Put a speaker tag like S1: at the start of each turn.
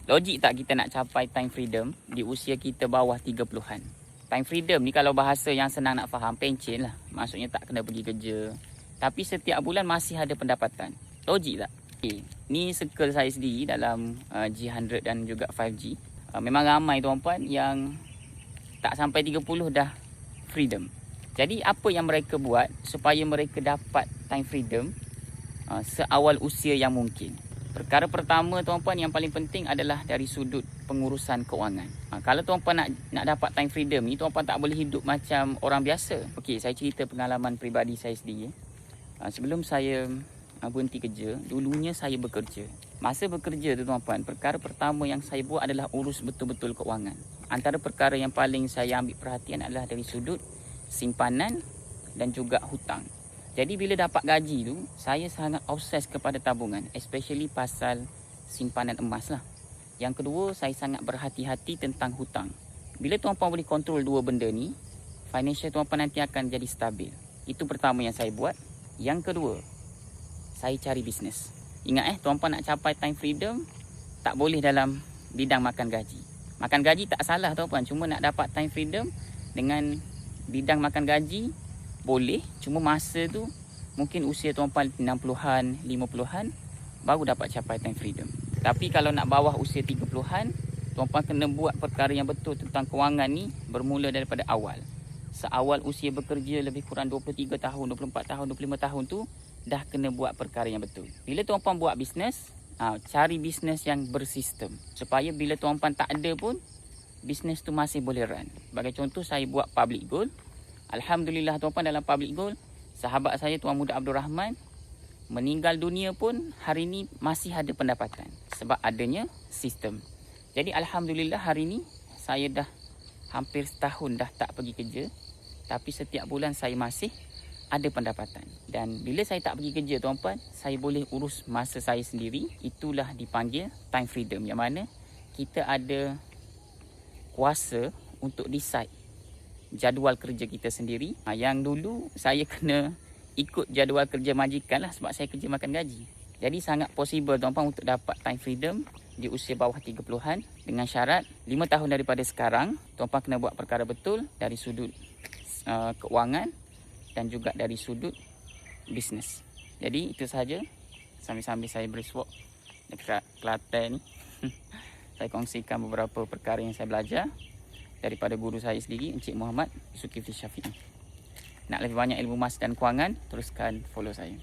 S1: Logik tak kita nak capai time freedom di usia kita bawah 30-an? Time freedom ni kalau bahasa yang senang nak faham, pencen lah. Maksudnya tak kena pergi kerja. Tapi setiap bulan masih ada pendapatan. Logik tak? Okay. Ni circle saya sendiri dalam G100 dan juga 5G. Memang ramai tuan-puan yang tak sampai 30 dah freedom. Jadi apa yang mereka buat supaya mereka dapat time freedom seawal usia yang mungkin? Perkara pertama tuan-puan yang paling penting adalah dari sudut pengurusan kewangan. Kalau tuan-puan nak dapat time freedom ni, tuan-puan tak boleh hidup macam orang biasa. Okey, saya cerita pengalaman peribadi saya sendiri. Sebelum saya berhenti kerja, dulunya saya bekerja. Masa bekerja tu tuan-puan, perkara pertama yang saya buat adalah urus betul-betul kewangan. Antara perkara yang paling saya ambil perhatian adalah dari sudut simpanan dan juga hutang. Jadi bila dapat gaji tu, saya sangat obses kepada tabungan, especially pasal simpanan emas lah. Yang kedua, saya sangat berhati-hati tentang hutang. Bila tuan-puan boleh kontrol dua benda ni, financial tuan-puan nanti akan jadi stabil. Itu pertama yang saya buat. Yang kedua, saya cari bisnes. Ingat tuan-puan nak capai time freedom, tak boleh dalam bidang makan gaji. Makan gaji tak salah tuan-puan, cuma nak dapat time freedom dengan bidang makan gaji, boleh, cuma masa tu mungkin usia tuan-puan 60-an, 50-an baru dapat capai time freedom. Tapi kalau nak bawah usia 30-an, tuan-puan kena buat perkara yang betul tentang kewangan ni bermula daripada awal. Seawal usia bekerja lebih kurang 23 tahun, 24 tahun, 25 tahun tu dah kena buat perkara yang betul. Bila tuan-puan buat bisnes, cari bisnes yang bersistem supaya bila tuan-puan tak ada pun bisnes tu masih boleh run. Sebagai contoh, saya buat public gold. Alhamdulillah tuan-puan, dalam public gold, sahabat saya Tuan Muda Abdul Rahman meninggal dunia pun hari ni masih ada pendapatan sebab adanya sistem. Jadi alhamdulillah hari ni saya dah hampir setahun dah tak pergi kerja, tapi setiap bulan saya masih ada pendapatan. Dan bila saya tak pergi kerja tuan-puan, saya boleh urus masa saya sendiri. Itulah dipanggil time freedom, yang mana kita ada kuasa untuk decide jadual kerja kita sendiri. Yang dulu saya kena ikut jadual kerja majikan lah sebab saya kerja makan gaji. Jadi sangat possible tuan-puan untuk dapat time freedom di usia bawah 30-an dengan syarat 5 tahun daripada sekarang tuan-puan kena buat perkara betul dari sudut keuangan dan juga dari sudut bisnes. Jadi itu sahaja, sambil-sambil saya berswap dekat Kelantan ni. Saya kongsikan beberapa perkara yang saya belajar daripada guru saya sendiri, Encik Muhammad Zulkifli Syafiq. Nak lebih banyak ilmu emas dan kewangan, teruskan follow saya.